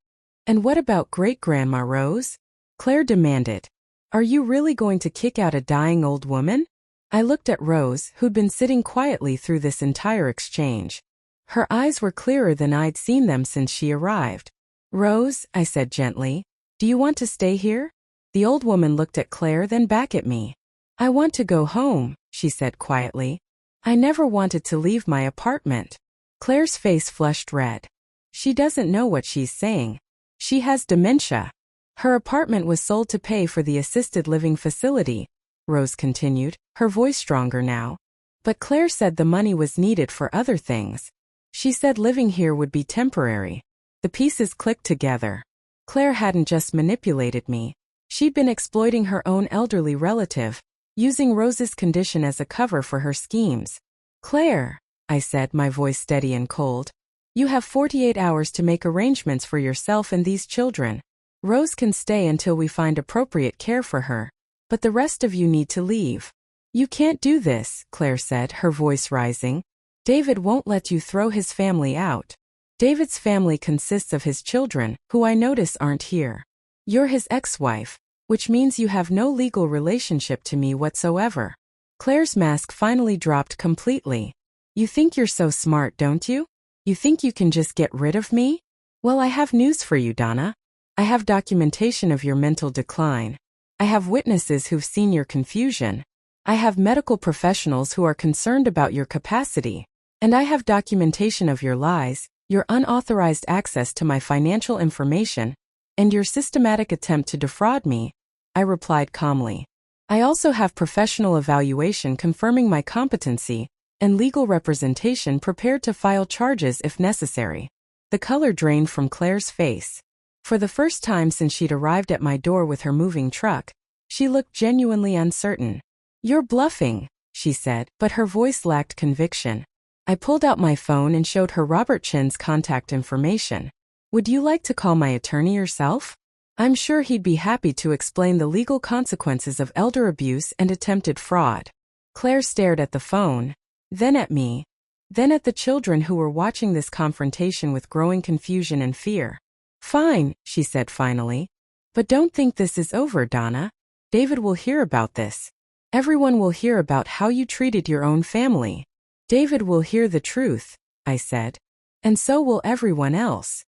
"And what about Great-Grandma Rose?" Claire demanded. "Are you really going to kick out a dying old woman?" I looked at Rose, who'd been sitting quietly through this entire exchange. Her eyes were clearer than I'd seen them since she arrived. "Rose," I said gently, "do you want to stay here?" The old woman looked at Claire, then back at me. "I want to go home," she said quietly. "I never wanted to leave my apartment." Claire's face flushed red. She doesn't know what she's saying. She has dementia. "Her apartment was sold to pay for the assisted living facility," Rose continued, her voice stronger now. "But Claire said the money was needed for other things. She said living here would be temporary." The pieces clicked together. Claire hadn't just manipulated me. She'd been exploiting her own elderly relative, using Rose's condition as a cover for her schemes. "Claire," I said, my voice steady and cold, "you have 48 hours to make arrangements for yourself and these children. Rose can stay until we find appropriate care for her, but the rest of you need to leave." "You can't do this," Claire said, her voice rising. "David won't let you throw his family out. David's family consists of his children, who I notice aren't here. You're his ex-wife, which means you have no legal relationship to me whatsoever." Claire's mask finally dropped completely. "You think you're so smart, don't you? You think you can just get rid of me? Well, I have news for you, Donna. I have documentation of your mental decline. I have witnesses who've seen your confusion. I have medical professionals who are concerned about your capacity. And I have documentation of your lies, your unauthorized access to my financial information, and your systematic attempt to defraud me," I replied calmly. "I also have professional evaluation confirming my competency, and legal representation prepared to file charges if necessary." The color drained from Claire's face. For the first time since she'd arrived at my door with her moving truck, she looked genuinely uncertain. "You're bluffing," she said, but her voice lacked conviction. I pulled out my phone and showed her Robert Chin's contact information. "Would you like to call my attorney yourself? I'm sure he'd be happy to explain the legal consequences of elder abuse and attempted fraud." Claire stared at the phone, then at me, then at the children who were watching this confrontation with growing confusion and fear. "Fine," she said finally. "But don't think this is over, Donna. David will hear about this. Everyone will hear about how you treated your own family. David will hear the truth, I said. And so will everyone else.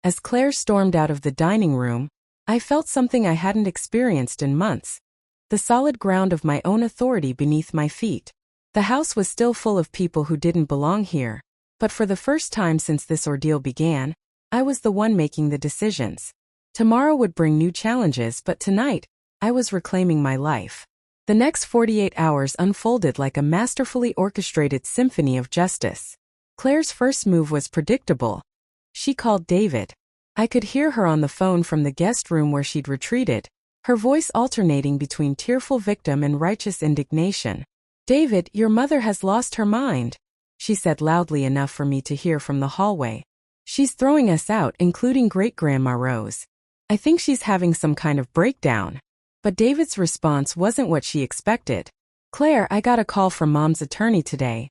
As Claire stormed out of the dining room, I felt something I hadn't experienced in months. The solid ground of my own authority beneath my feet. The house was still full of people who didn't belong here, but for the first time since this ordeal began, I was the one making the decisions. Tomorrow would bring new challenges, but tonight, I was reclaiming my life. The next 48 hours unfolded like a masterfully orchestrated symphony of justice. Claire's first move was predictable. She called David. I could hear her on the phone from the guest room where she'd retreated, her voice alternating between tearful victim and righteous indignation. "David, your mother has lost her mind," she said loudly enough for me to hear from the hallway. "She's throwing us out, including Great-Grandma Rose. I think she's having some kind of breakdown." But David's response wasn't what she expected. "Claire, I got a call from Mom's attorney today,"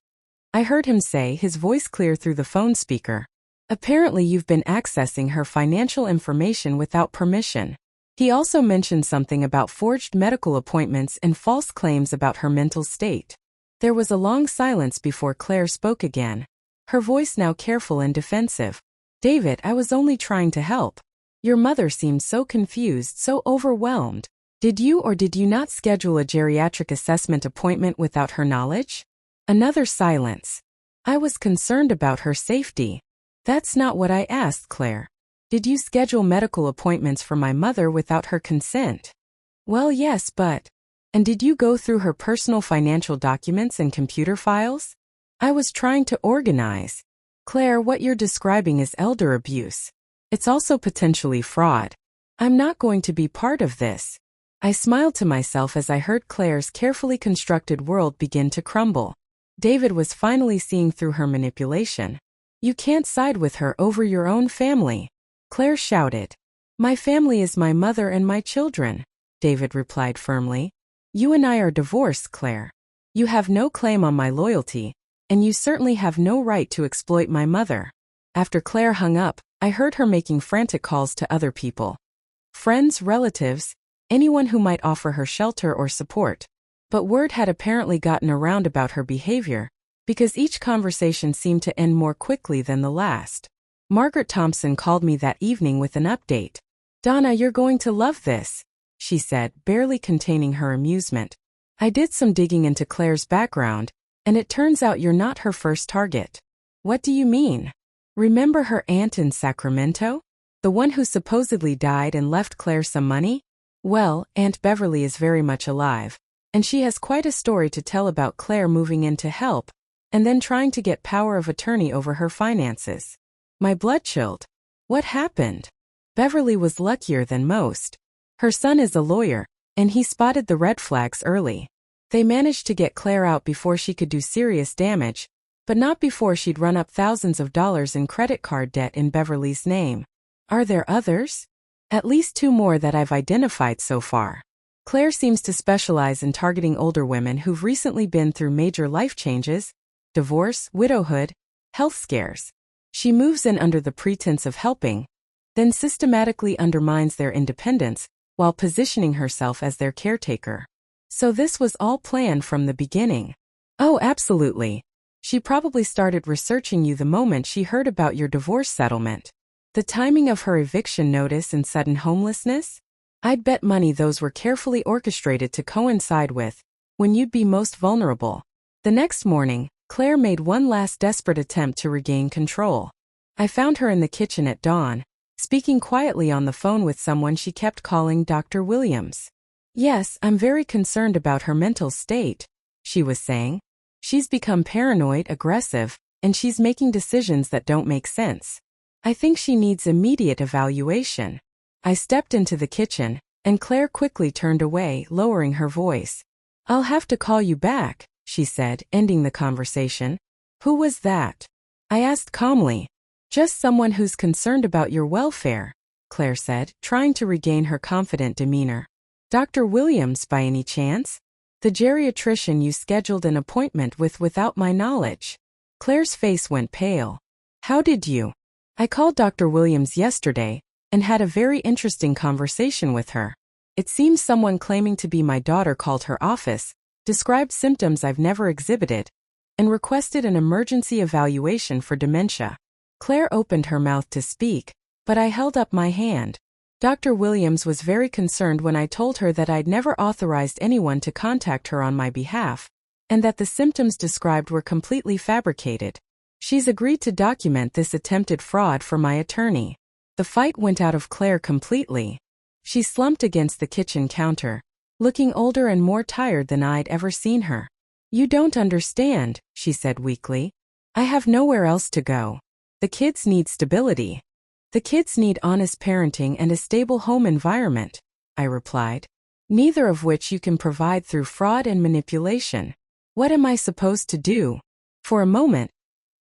I heard him say, his voice clear through the phone speaker. "Apparently you've been accessing her financial information without permission." He also mentioned something about forged medical appointments and false claims about her mental state. There was a long silence before Claire spoke again, her voice now careful and defensive. "David, I was only trying to help. Your mother seemed so confused, so overwhelmed. Did you or did you not schedule a geriatric assessment appointment without her knowledge?" Another silence. "I was concerned about her safety." "That's not what I asked, Claire. Did you schedule medical appointments for my mother without her consent?" "Well, yes, but..." "And did you go through her personal financial documents and computer files?" "I was trying to organize." "Claire, what you're describing is elder abuse. It's also potentially fraud. I'm not going to be part of this." I smiled to myself as I heard Claire's carefully constructed world begin to crumble. David was finally seeing through her manipulation. "You can't side with her over your own family," Claire shouted. "My family is my mother and my children," David replied firmly. "You and I are divorced, Claire. You have no claim on my loyalty, and you certainly have no right to exploit my mother." After Claire hung up, I heard her making frantic calls to other people. Friends, relatives, anyone who might offer her shelter or support. But word had apparently gotten around about her behavior, because each conversation seemed to end more quickly than the last. Margaret Thompson called me that evening with an update. "Donna, you're going to love this," she said, barely containing her amusement. "I did some digging into Claire's background, and it turns out you're not her first target." "What do you mean?" "Remember her aunt in Sacramento? The one who supposedly died and left Claire some money? Well, Aunt Beverly is very much alive, and she has quite a story to tell about Claire moving in to help, and then trying to get power of attorney over her finances." My blood chilled. What happened? Beverly was luckier than most. Her son is a lawyer, and he spotted the red flags early. They managed to get Claire out before she could do serious damage, but not before she'd run up thousands of dollars in credit card debt in Beverly's name. Are there others? At least 2 more that I've identified so far. Claire seems to specialize in targeting older women who've recently been through major life changes, divorce, widowhood, health scares. She moves in under the pretense of helping, then systematically undermines their independence while positioning herself as their caretaker. So this was all planned from the beginning. Oh, absolutely. She probably started researching you the moment she heard about your divorce settlement. The timing of her eviction notice and sudden homelessness? I'd bet money those were carefully orchestrated to coincide with when you'd be most vulnerable. The next morning, Claire made one last desperate attempt to regain control. I found her in the kitchen at dawn, speaking quietly on the phone with someone she kept calling Dr. Williams. "Yes, I'm very concerned about her mental state," she was saying. "She's become paranoid, aggressive, and she's making decisions that don't make sense. I think she needs immediate evaluation." I stepped into the kitchen, and Claire quickly turned away, lowering her voice. "I'll have to call you back," she said, ending the conversation. "Who was that?" I asked calmly. "Just someone who's concerned about your welfare," Claire said, trying to regain her confident demeanor. "Dr. Williams, by any chance? The geriatrician you scheduled an appointment with without my knowledge?" Claire's face went pale. "How did you?" "I called Dr. Williams yesterday and had a very interesting conversation with her. It seems someone claiming to be my daughter called her office described symptoms I've never exhibited, and requested an emergency evaluation for dementia. Claire opened her mouth to speak, but I held up my hand. Dr. Williams was very concerned when I told her that I'd never authorized anyone to contact her on my behalf, and that the symptoms described were completely fabricated. She's agreed to document this attempted fraud for my attorney. The fight went out of Claire completely. She slumped against the kitchen counter, looking older and more tired than I'd ever seen her. "You don't understand," she said weakly. "I have nowhere else to go. The kids need stability. The kids need honest parenting and a stable home environment," I replied. "Neither of which you can provide through fraud and manipulation. What am I supposed to do?" For a moment,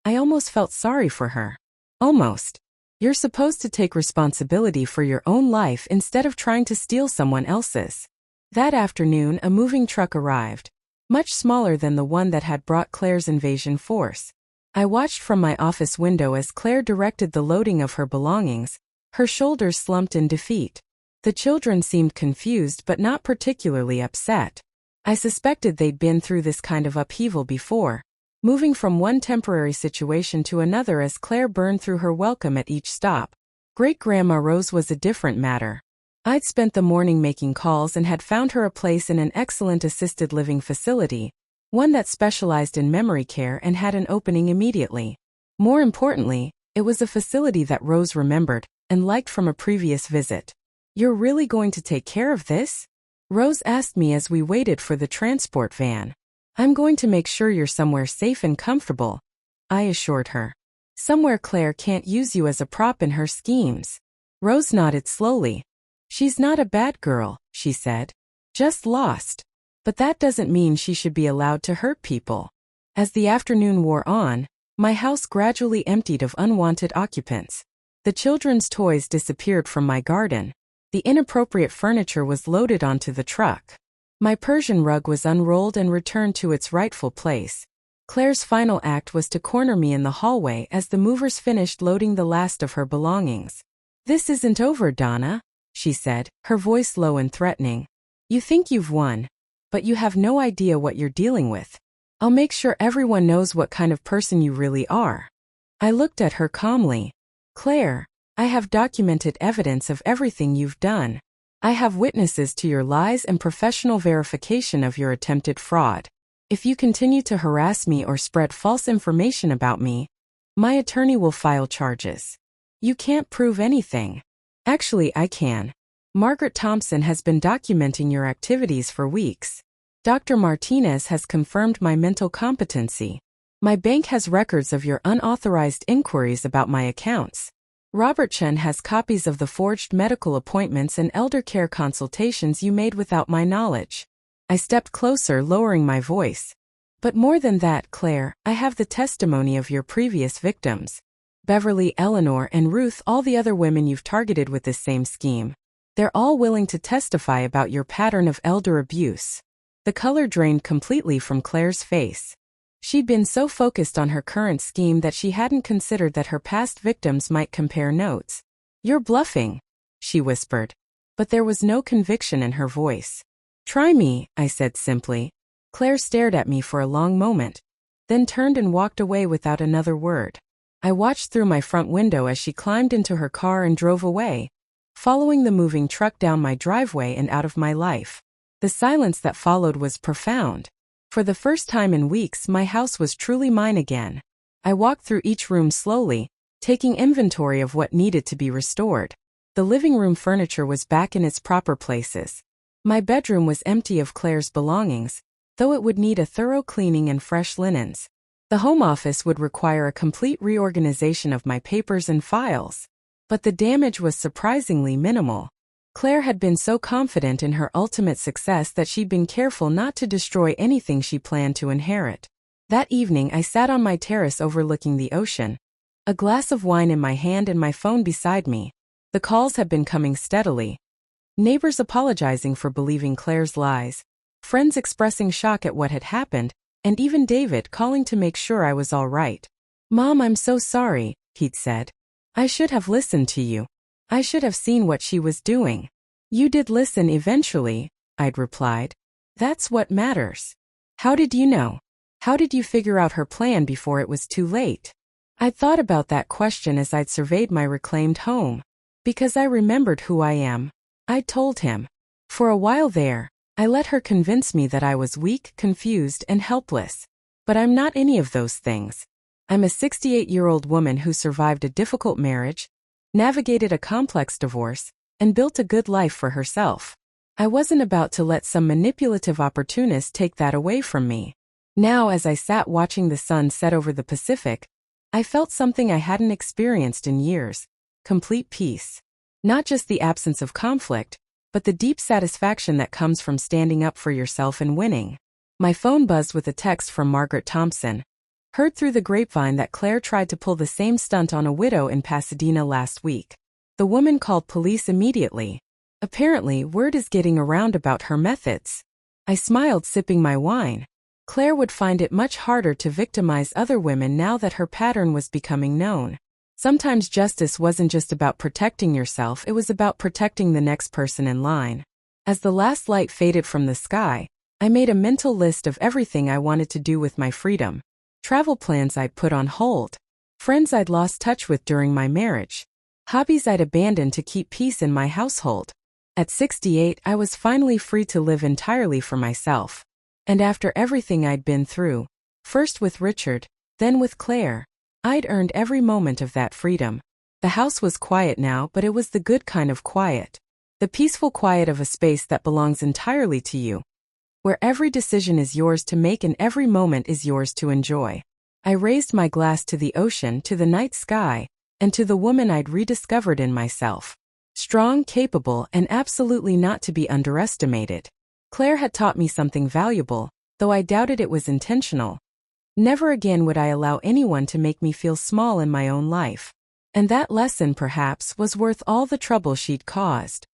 I almost felt sorry for her. Almost. You're supposed to take responsibility for your own life instead of trying to steal someone else's. That afternoon, a moving truck arrived, much smaller than the one that had brought Claire's invasion force. I watched from my office window as Claire directed the loading of her belongings, her shoulders slumped in defeat. The children seemed confused but not particularly upset. I suspected they'd been through this kind of upheaval before, moving from one temporary situation to another as Claire burned through her welcome at each stop. Great-Grandma Rose was a different matter. I'd spent the morning making calls and had found her a place in an excellent assisted living facility, one that specialized in memory care and had an opening immediately. More importantly, it was a facility that Rose remembered and liked from a previous visit. "You're really going to take care of this?" Rose asked me as we waited for the transport van. "I'm going to make sure you're somewhere safe and comfortable," I assured her. "Somewhere Claire can't use you as a prop in her schemes." Rose nodded slowly. "She's not a bad girl," she said. "Just lost. But that doesn't mean she should be allowed to hurt people." As the afternoon wore on, my house gradually emptied of unwanted occupants. The children's toys disappeared from my garden. The inappropriate furniture was loaded onto the truck. My Persian rug was unrolled and returned to its rightful place. Claire's final act was to corner me in the hallway as the movers finished loading the last of her belongings. "This isn't over, Donna," she said, her voice low and threatening. "You think you've won, but you have no idea what you're dealing with. I'll make sure everyone knows what kind of person you really are." I looked at her calmly. "Claire, I have documented evidence of everything you've done. I have witnesses to your lies and professional verification of your attempted fraud. If you continue to harass me or spread false information about me, my attorney will file charges." "You can't prove anything." "Actually, I can. Margaret Thompson has been documenting your activities for weeks. Dr. Martinez has confirmed my mental competency. My bank has records of your unauthorized inquiries about my accounts. Robert Chen has copies of the forged medical appointments and elder care consultations you made without my knowledge." I stepped closer, lowering my voice. "But more than that, Claire, I have the testimony of your previous victims. Beverly, Eleanor, and Ruth, all the other women you've targeted with this same scheme. They're all willing to testify about your pattern of elder abuse." The color drained completely from Claire's face. She'd been so focused on her current scheme that she hadn't considered that her past victims might compare notes. "You're bluffing," she whispered. But there was no conviction in her voice. "Try me," I said simply. Claire stared at me for a long moment, then turned and walked away without another word. I watched through my front window as she climbed into her car and drove away, following the moving truck down my driveway and out of my life. The silence that followed was profound. For the first time in weeks, my house was truly mine again. I walked through each room slowly, taking inventory of what needed to be restored. The living room furniture was back in its proper places. My bedroom was empty of Claire's belongings, though it would need a thorough cleaning and fresh linens. The home office would require a complete reorganization of my papers and files. But the damage was surprisingly minimal. Claire had been so confident in her ultimate success that she'd been careful not to destroy anything she planned to inherit. That evening I sat on my terrace overlooking the ocean, a glass of wine in my hand and my phone beside me. The calls had been coming steadily. Neighbors apologizing for believing Claire's lies, friends expressing shock at what had happened, and even David calling to make sure I was all right. "Mom, I'm so sorry," he'd said. "I should have listened to you. I should have seen what she was doing." "You did listen eventually," I'd replied. "That's what matters." How did you know? How did you figure out her plan before it was too late? I'd thought about that question as I'd surveyed my reclaimed home. Because I remembered who I am, I'd told him. For a while there, I let her convince me that I was weak, confused, and helpless. But I'm not any of those things. I'm a 68-year-old woman who survived a difficult marriage, navigated a complex divorce, and built a good life for herself. I wasn't about to let some manipulative opportunist take that away from me. Now, as I sat watching the sun set over the Pacific, I felt something I hadn't experienced in years: complete peace. Not just the absence of conflict, but the deep satisfaction that comes from standing up for yourself and winning. My phone buzzed with a text from Margaret Thompson. Heard through the grapevine that Claire tried to pull the same stunt on a widow in Pasadena last week. The woman called police immediately. Apparently, word is getting around about her methods. I smiled, sipping my wine. Claire would find it much harder to victimize other women now that her pattern was becoming known. Sometimes justice wasn't just about protecting yourself, it was about protecting the next person in line. As the last light faded from the sky, I made a mental list of everything I wanted to do with my freedom. Travel plans I'd put on hold. Friends I'd lost touch with during my marriage. Hobbies I'd abandoned to keep peace in my household. At 68, I was finally free to live entirely for myself. And after everything I'd been through, first with Richard, then with Claire, I'd earned every moment of that freedom. The house was quiet now, but it was the good kind of quiet. The peaceful quiet of a space that belongs entirely to you, where every decision is yours to make and every moment is yours to enjoy. I raised my glass to the ocean, to the night sky, and to the woman I'd rediscovered in myself. Strong, capable, and absolutely not to be underestimated. Claire had taught me something valuable, though I doubted it was intentional. Never again would I allow anyone to make me feel small in my own life. And that lesson, perhaps, was worth all the trouble she'd caused.